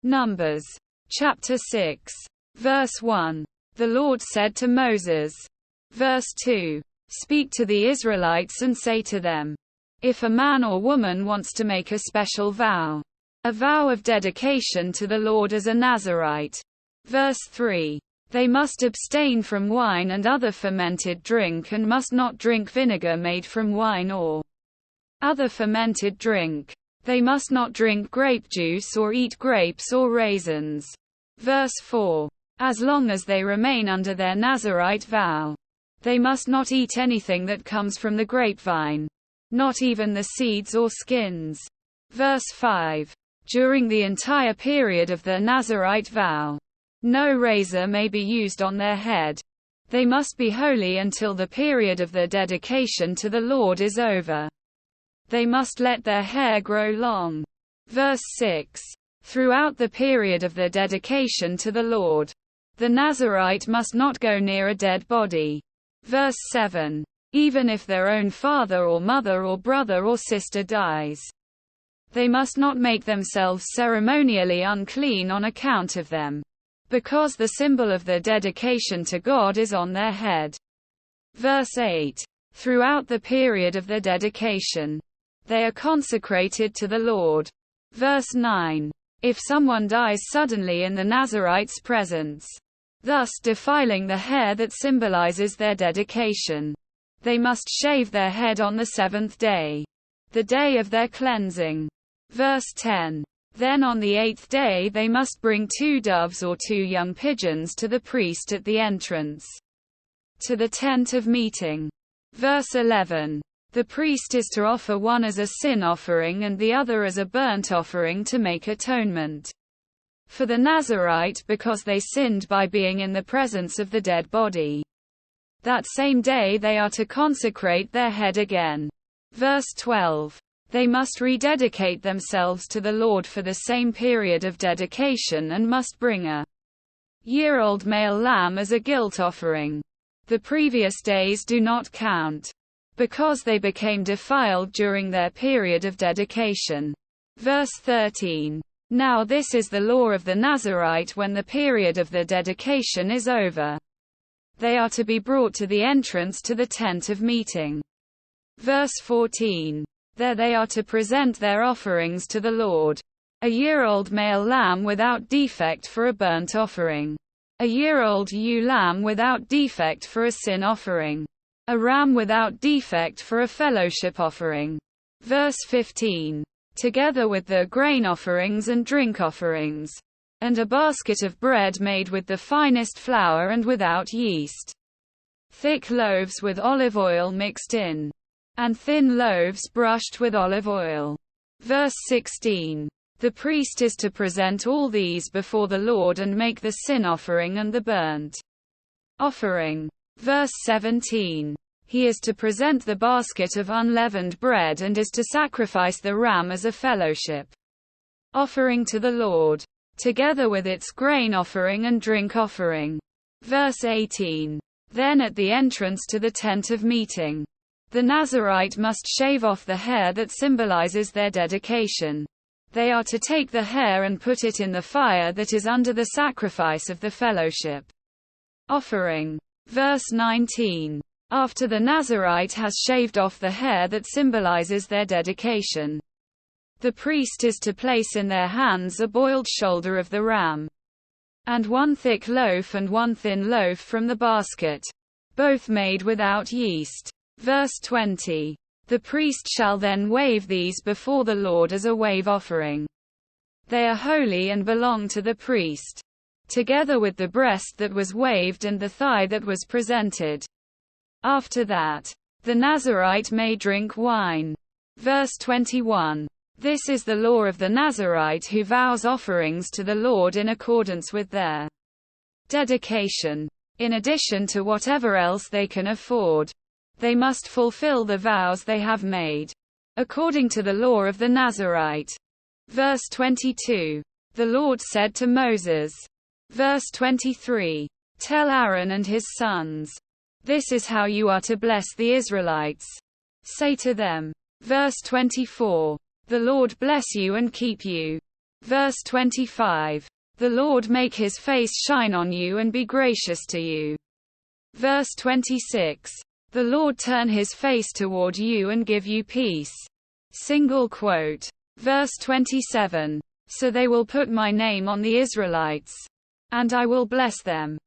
Numbers. Chapter 6. Verse 1. The Lord said to Moses. Verse 2. Speak to the Israelites and say to them, if a man or woman wants to make a special vow, a vow of dedication to the Lord as a Nazirite. Verse 3. They must abstain from wine and other fermented drink and must not drink vinegar made from wine or other fermented drink. They must not drink grape juice or eat grapes or raisins. Verse 4. As long as they remain under their Nazirite vow, they must not eat anything that comes from the grapevine, not even the seeds or skins. Verse 5. During the entire period of their Nazirite vow, no razor may be used on their head. They must be holy until the period of their dedication to the Lord is over. They must let their hair grow long. Verse 6. Throughout the period of their dedication to the Lord, the Nazirite must not go near a dead body. Verse 7. Even if their own father or mother or brother or sister dies, they must not make themselves ceremonially unclean on account of them, because the symbol of their dedication to God is on their head. Verse 8. Throughout the period of their dedication, they are consecrated to the Lord. Verse 9. If someone dies suddenly in the Nazirite's presence, thus defiling the hair that symbolizes their dedication, they must shave their head on the seventh day, the day of their cleansing. Verse 10. Then on the eighth day they must bring 2 doves or 2 young pigeons to the priest at the entrance to the tent of meeting. Verse 11. The priest is to offer one as a sin offering and the other as a burnt offering to make atonement for the Nazirite because they sinned by being in the presence of the dead body. That same day they are to consecrate their head again. Verse 12. They must rededicate themselves to the Lord for the same period of dedication and must bring a year-old male lamb as a guilt offering. The previous days do not count, because they became defiled during their period of dedication. Verse 13. Now this is the law of the Nazirite when the period of their dedication is over. They are to be brought to the entrance to the tent of meeting. Verse 14. There they are to present their offerings to the Lord. A year-old male lamb without defect for a burnt offering. A year-old ewe lamb without defect for a sin offering. A ram without defect for a fellowship offering. Verse 15. Together with the grain offerings and drink offerings. And a basket of bread made with the finest flour and without yeast. Thick loaves with olive oil mixed in. And thin loaves brushed with olive oil. Verse 16. The priest is to present all these before the Lord and make the sin offering and the burnt offering. Verse 17. He is to present the basket of unleavened bread and is to sacrifice the ram as a fellowship offering to the Lord, together with its grain offering and drink offering. Verse 18. Then at the entrance to the tent of meeting, the Nazirite must shave off the hair that symbolizes their dedication. They are to take the hair and put it in the fire that is under the sacrifice of the fellowship offering. Verse 19. After the Nazirite has shaved off the hair that symbolizes their dedication, the priest is to place in their hands a boiled shoulder of the ram, and 1 thick loaf and 1 thin loaf from the basket, both made without yeast. Verse 20. The priest shall then wave these before the Lord as a wave offering. They are holy and belong to the priest, together with the breast that was waved and the thigh that was presented. After that, the Nazirite may drink wine. Verse 21. This is the law of the Nazirite who vows offerings to the Lord in accordance with their dedication. In addition to whatever else they can afford, they must fulfill the vows they have made, according to the law of the Nazirite. Verse 22. The Lord said to Moses. Verse 23. Tell Aaron and his sons. This is how you are to bless the Israelites. Say to them. Verse 24. The Lord bless you and keep you. Verse 25. The Lord make his face shine on you and be gracious to you. Verse 26. The Lord turn his face toward you and give you peace. Single quote. Verse 27. So they will put my name on the Israelites. And I will bless them.